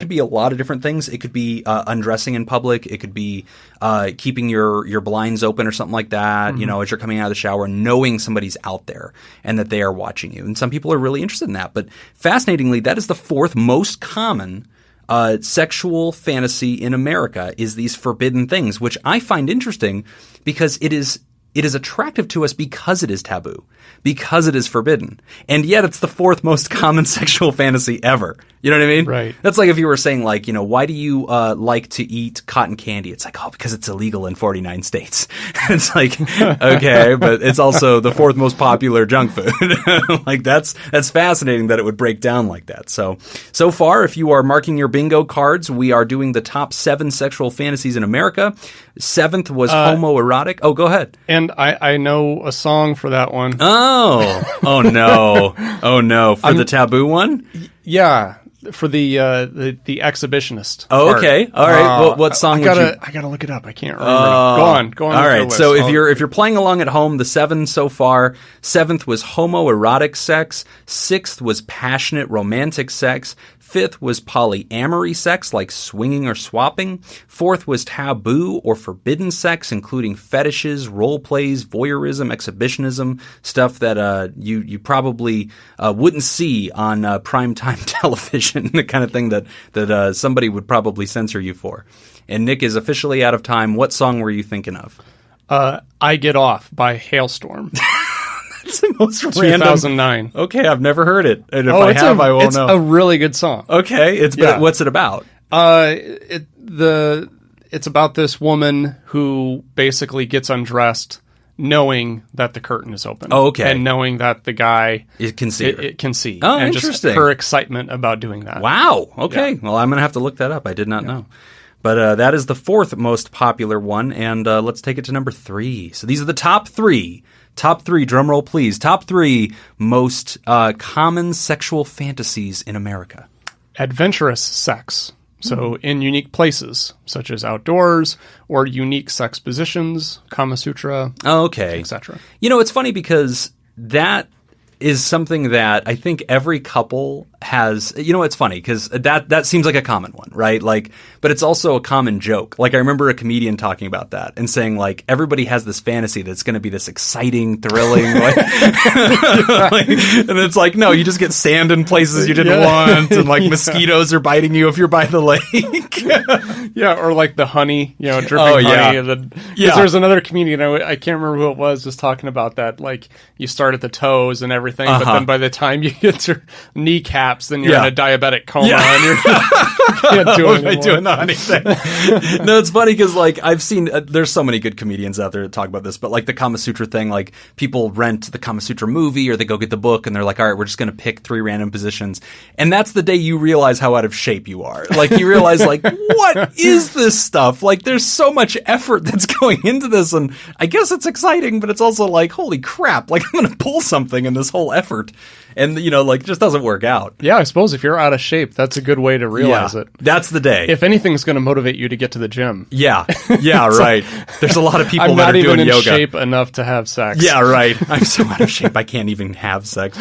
could be a lot of different things. It could be undressing in public. It could be keeping your blinds open or something like that, you know, as you're coming out of the shower, knowing somebody's out there and that they are watching you. And some people are really interested in that. But fascinatingly, that is the fourth most common sexual fantasy in America, is these forbidden things, which I find interesting because it is attractive to us because it is taboo, because it is forbidden. And yet it's the fourth most common sexual fantasy ever. You know what I mean? Right. That's like if you were saying, like, you know, why do you like to eat cotton candy? It's like, oh, because it's illegal in 49 states. It's like, okay, but it's also the fourth most popular junk food. Like, that's fascinating that it would break down like that. So far, if you are marking your bingo cards, we are doing the top 7 sexual fantasies in America. 7th was homoerotic. Oh, go ahead. And I know a song for that one. Oh no. Oh no. For the taboo one? Yeah. For the exhibitionist. Oh, part. okay. All right. What song I gotta look it up. I can't remember. Go on. All right. So if you're playing along at home, the 7 so far, 7th was homoerotic sex. 6th was passionate romantic sex. 5th was polyamory sex, like swinging or swapping. 4th was taboo or forbidden sex, including fetishes, role plays, voyeurism, exhibitionism, stuff that you probably wouldn't see on primetime television, the kind of thing that somebody would probably censor you for. And Nick is officially out of time. What song were you thinking of? I Get Off by Hailstorm. It's the most random. 2009. Okay, I've never heard it. And if I have, I won't know. It's a really good song. Okay, what's it about? It's about this woman who basically gets undressed knowing that the curtain is open. Oh, okay. And knowing that the guy can see. It can see. Oh, and interesting. Just her excitement about doing that. Wow. Okay. Yeah. Well, I'm going to have to look that up. I did not know. But that is the 4th most popular one, and let's take it to number 3. So these are the top 3. Top 3, drum roll please. Top 3 most common sexual fantasies in America. Adventurous sex. So in unique places, such as outdoors or unique sex positions, Kama Sutra, etc. You know, it's funny because that is something that I think every couple has. You know, it's funny because that seems like a common one, right? like, but it's also a common joke. Like, I remember a comedian talking about that and saying, like, everybody has this fantasy that's going to be this exciting, thrilling, like, and it's like, no, you just get sand in places you didn't want, and like mosquitoes are biting you if you're by the lake. Or like the honey, dripping honey. Because there's another comedian, I can't remember who it was talking about that. Like, you start at the toes and everything, but then by the time you get to kneecaps, then you're in a diabetic coma and you can't do it doing the honey thing. No, it's funny because, like, I've seen there's so many good comedians out there that talk about this, but like the Kama Sutra thing, like, people rent the Kama Sutra movie or they go get the book and they're like, all right, we're just going to pick 3 random positions, and that's the day you realize how out of shape you are. Like, you realize, like, what is this stuff? Like, there's so much effort that's going into this, and I guess it's exciting, but it's also like, holy crap, like, I'm going to pull something in this whole effort. And, like, it just doesn't work out. Yeah, I suppose if you're out of shape, that's a good way to realize it. That's the day. If anything's going to motivate you to get to the gym. Yeah, right. There's a lot of people I'm that are doing yoga. I'm not even in shape enough to have sex. Yeah, right. I'm so out of shape I can't even have sex.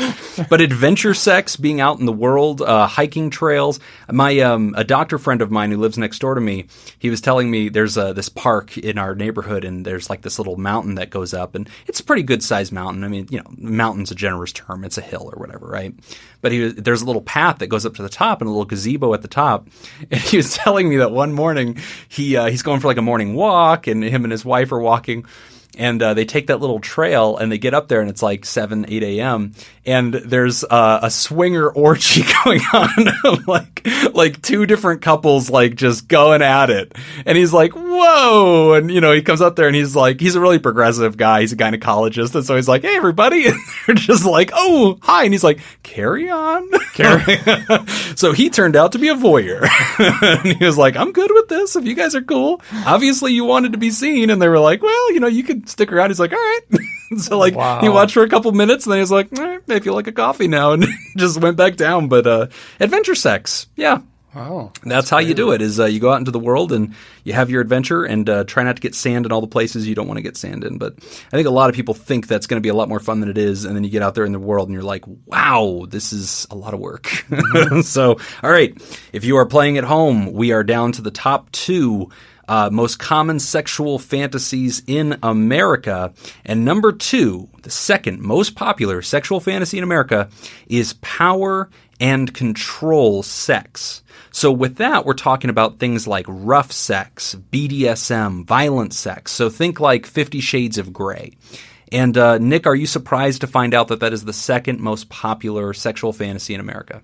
But adventure sex, being out in the world, hiking trails. A doctor friend of mine who lives next door to me, he was telling me there's this park in our neighborhood, and there's like this little mountain that goes up, and it's a pretty good sized mountain. I mean, mountain's a generous term. It's a hill or whatever, right? But there's a little path that goes up to the top and a little gazebo at the top. And he was telling me that one morning he's going for like a morning walk, and him and his wife are walking. And they take that little trail and they get up there, and it's like 7, 8 a.m. And there's a swinger orgy going on, like 2 different couples, like, just going at it. And he's like, whoa. And, he comes up there and he's like, he's a really progressive guy. He's a gynecologist. And so he's like, hey, everybody. And they're just like, oh, hi. And he's like, carry on. So he turned out to be a voyeur. And he was like, I'm good with this if you guys are cool. Obviously you wanted to be seen. And they were like, well, you could stick around. He's like, all right. So, like, he watched for a couple minutes, and then he was like, all right, I feel like a coffee now, and just went back down. But adventure sex, yeah. Wow. That's how you do it, is you go out into the world and you have your adventure and try not to get sand in all the places you don't want to get sand in. But I think a lot of people think that's going to be a lot more fun than it is. And then you get out there in the world and you're like, wow, this is a lot of work. Mm-hmm. So, all right. If you are playing at home, we are down to the top 2 most common sexual fantasies in America. And number 2, the second most popular sexual fantasy in America, is power and control sex. So with that, we're talking about things like rough sex, BDSM, violent sex. So think like 50 Shades of Grey. And Nick, are you surprised to find out that that is the second most popular sexual fantasy in America?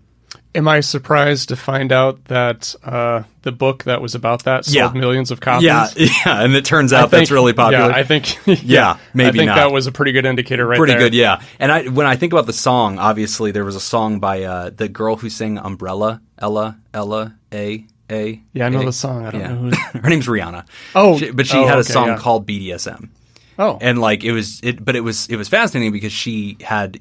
Am I surprised to find out that the book that was about that sold millions of copies? Yeah, and it turns out that's really popular. Yeah, I think. Maybe I think not. that was a pretty good indicator, right pretty there. Pretty good, yeah. And when I think about the song, obviously there was a song by the girl who sang "Umbrella," Ella, A. Yeah, I know the song. I don't know who. Her name's Rihanna. But she had a song called BDSM. Oh. And like it was fascinating because she had,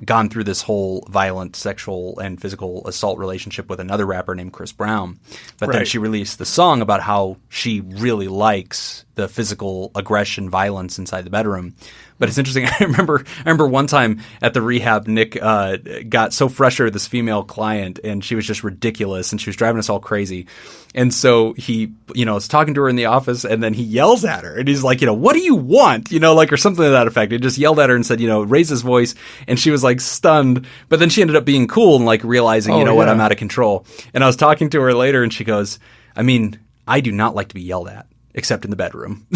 gone through this whole violent sexual and physical assault relationship with another rapper named Chris Brown. But then she released the song about how she really likes the physical aggression, violence inside the bedroom. But it's interesting. I remember one time at the rehab, Nick got so frustrated with this female client, and she was just ridiculous, and she was driving us all crazy. And so he, was talking to her in the office, and then he yells at her, and he's like, what do you want? Or something to that effect. He just yelled at her and said, raised his voice, and she was like stunned. But then she ended up being cool and like realizing, what, I'm out of control. And I was talking to her later, and she goes, I do not like to be yelled at, except in the bedroom.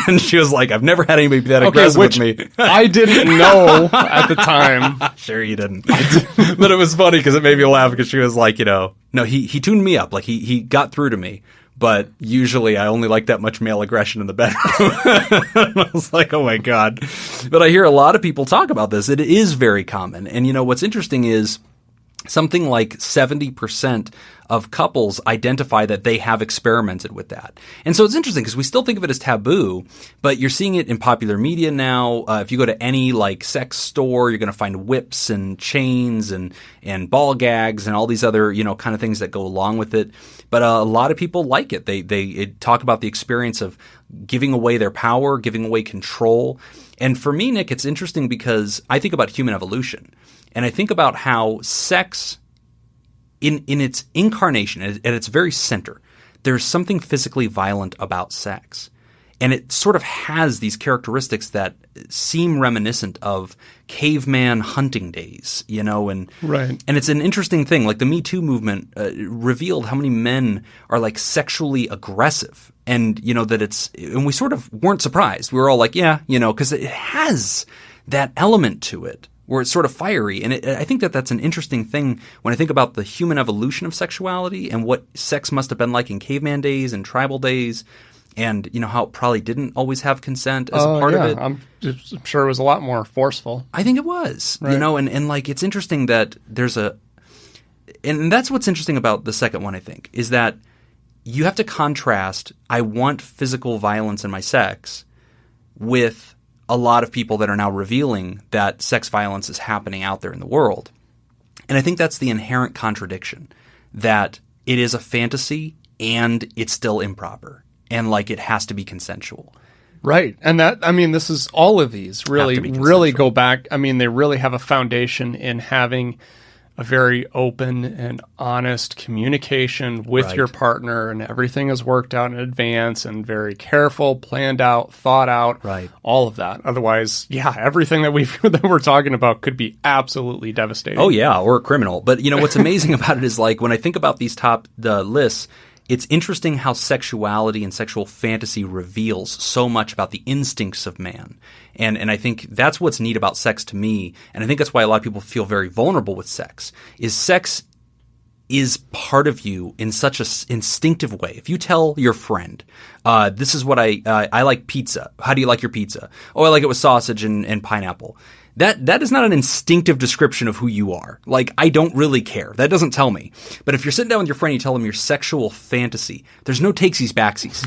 And she was like, I've never had anybody be that aggressive with me. I didn't know at the time. Sure you didn't. But it was funny because it made me laugh because she was like, no, he tuned me up. Like he got through to me. But usually I only like that much male aggression in the bedroom. I was like, oh my God. But I hear a lot of people talk about this. It is very common. And what's interesting is something like 70% of couples identify that they have experimented with that. And so it's interesting because we still think of it as taboo, but you're seeing it in popular media now. If you go to any like sex store, you're going to find whips and chains and ball gags and all these other, kind of things that go along with it. But a lot of people like it. They talk about the experience of giving away their power, giving away control. And for me, Nick, it's interesting because I think about human evolution. And I think about how sex, in its incarnation, at its very center, there's something physically violent about sex. And it sort of has these characteristics that seem reminiscent of caveman hunting days, and right. And it's an interesting thing. Like the Me Too movement revealed how many men are like sexually aggressive, and and we sort of weren't surprised. We were all like, yeah, because it has that element to it where it's sort of fiery. And I think that's an interesting thing when I think about the human evolution of sexuality and what sex must have been like in caveman days and tribal days. And, how it probably didn't always have consent as a part of it. I'm sure it was a lot more forceful. I think it was, right. And like it's interesting that there's and that's what's interesting about the second one, I think, is that you have to contrast, I want physical violence in my sex with a lot of people that are now revealing that sex violence is happening out there in the world. And I think that's the inherent contradiction, that it is a fantasy and it's still improper. And like it has to be consensual. Right. And this is all of these really go back. They really have a foundation in having a very open and honest communication with your partner, and everything is worked out in advance and very careful, planned out, thought out, all of that. Otherwise, everything that we're talking about could be absolutely devastating. Oh yeah, or criminal. But what's amazing about it is like when I think about these the lists, it's interesting how sexuality and sexual fantasy reveals so much about the instincts of man. And I think that's what's neat about sex to me. And I think that's why a lot of people feel very vulnerable with sex is part of you in such an instinctive way. If you tell your friend, this is what I like pizza. How do you like your pizza? Oh, I like it with sausage and pineapple. That is not an instinctive description of who you are. Like, I don't really care. That doesn't tell me. But if you're sitting down with your friend, you tell them your sexual fantasy, there's no takesies backsies.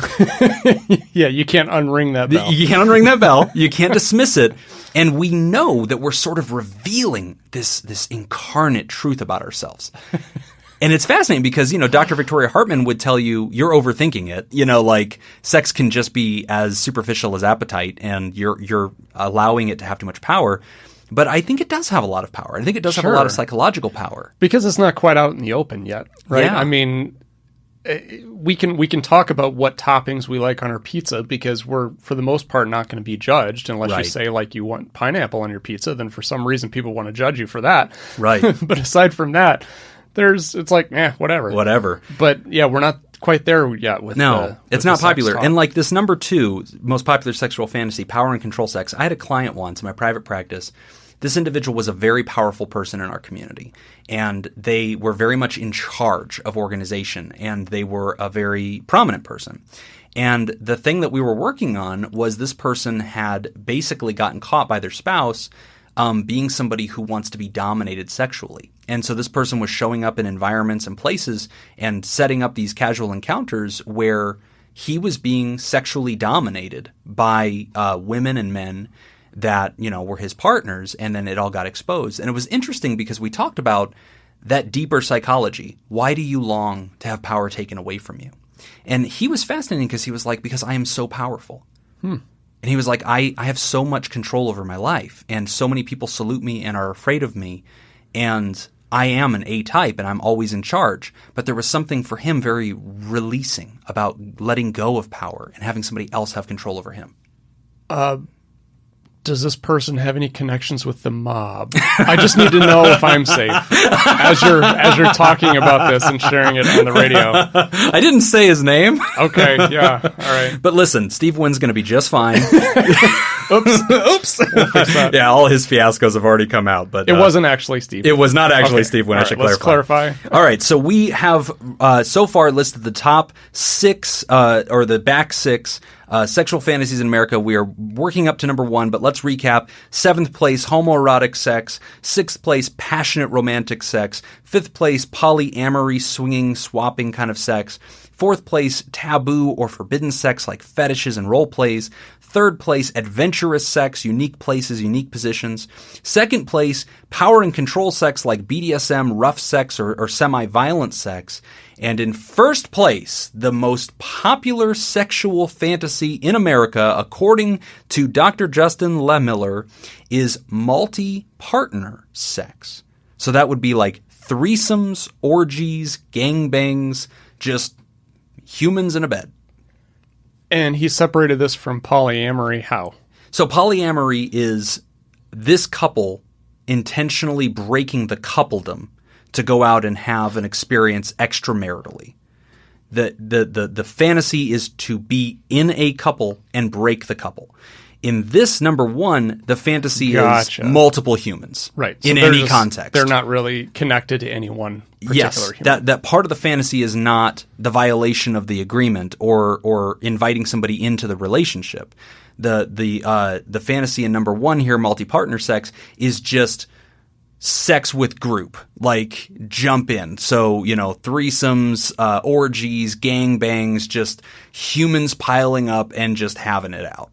Yeah, you can't unring that bell. You can't unring that bell. You can't dismiss it. And we know that we're sort of revealing this incarnate truth about ourselves. And it's fascinating because, Dr. Victoria Hartman would tell you you're overthinking it. Like sex can just be as superficial as appetite and you're allowing it to have too much power. But I think it does have a lot of power. I think it does have a lot of psychological power. Because it's not quite out in the open yet, right? Yeah. I mean, we can talk about what toppings we like on our pizza because we're, for the most part, not going to be judged unless you say, like, you want pineapple on your pizza. Then for some reason, people want to judge you for that. Right. But aside from that, it's like, whatever. Whatever. But yeah, we're not quite there yet with it's not popular. And like this number 2 most popular sexual fantasy, power and control sex. I had a client once in my private practice. This individual was a very powerful person in our community, and they were very much in charge of organization, and they were a very prominent person. And the thing that we were working on was this person had basically gotten caught by their spouse being somebody who wants to be dominated sexually. And so this person was showing up in environments and places and setting up these casual encounters where he was being sexually dominated by women and men that, were his partners, and then it all got exposed. And it was interesting because we talked about that deeper psychology. Why do you long to have power taken away from you? And he was fascinating because he was like, because I am so powerful. And he was like, I have so much control over my life, and so many people salute me and are afraid of me, and I am an A-type, and I'm always in charge. But there was something for him very releasing about letting go of power and having somebody else have control over him. Does this person have any connections with the mob? I just need to know if I'm safe as you're talking about this and sharing it on the radio. I didn't say his name. Okay, yeah, all right. But listen, Steve Wynn's going to be just fine. Oops. We'll fix that. Yeah, all his fiascos have already come out. But it wasn't actually Steve. It was not actually Steve Wynn. I should clarify. Let's clarify. All right, so we have so far listed the top 6 or the back 6 sexual fantasies in America. We are working up to number 1, but let's recap. 7th place, homoerotic sex. 6th place, passionate romantic sex. 5th place, polyamory, swinging, swapping kind of sex. 4th place, taboo or forbidden sex like fetishes and role plays. 3rd place, adventurous sex, unique places, unique positions. 2nd place, power and control sex like BDSM, rough sex, or semi-violent sex. And in 1st place, the most popular sexual fantasy in America, according to Dr. Justin Lemiller, is multi-partner sex. So that would be like threesomes, orgies, gangbangs, just humans in a bed. And he separated this from polyamory how? So polyamory is this couple intentionally breaking the coupledom to go out and have an experience extramaritally. The fantasy is to be in a couple and break the couple. In this number 1, the fantasy is multiple humans, right? So in any context. They're not really connected to any one particular human. That part of the fantasy is not the violation of the agreement or inviting somebody into the relationship. The fantasy in number 1 here, multi-partner sex, is just sex with group, like jump in. So, threesomes, orgies, gangbangs, just humans piling up and just having it out.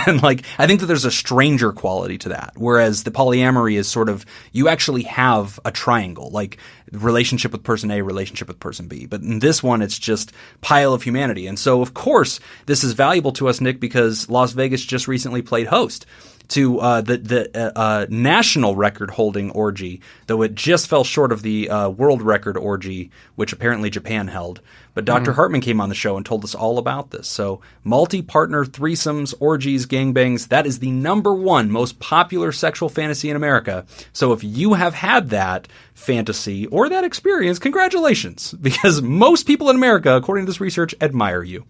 And I think that there's a stranger quality to that. Whereas the polyamory is sort of, you actually have a triangle, like relationship with person A, relationship with person B. But in this one, it's just pile of humanity. And so, of course, this is valuable to us, Nick, because Las Vegas just recently played host to the national record-holding orgy, though it just fell short of the world record orgy, which apparently Japan held. But Dr. Hartman came on the show and told us all about this. So multi-partner threesomes, orgies, gangbangs, that is the number 1 most popular sexual fantasy in America. So if you have had that fantasy or that experience, congratulations, because most people in America, according to this research, admire you.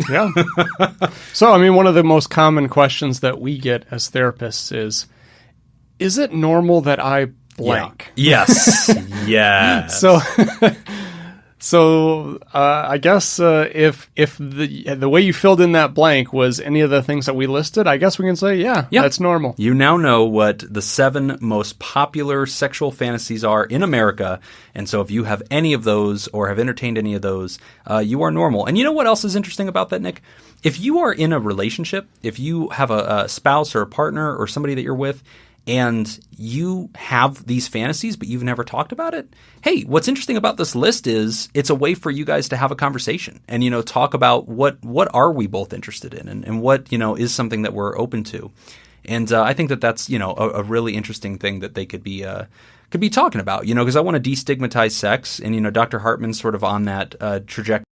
Yeah. So, one of the most common questions that we get as therapists is it normal that I blank? Yeah. Yes. Yes. So, I guess if the way you filled in that blank was any of the things that we listed, I guess we can say, yeah, that's normal. You now know what the 7 most popular sexual fantasies are in America. And so if you have any of those or have entertained any of those, you are normal. And you know what else is interesting about that, Nick? If you are in a relationship, if you have a spouse or a partner or somebody that you're with, and you have these fantasies, but you've never talked about it, hey, what's interesting about this list is it's a way for you guys to have a conversation and, talk about what are we both interested in and what, is something that we're open to. And I think that's, a really interesting thing that they could be talking about, because I want to destigmatize sex. And, Dr. Hartman's sort of on that trajectory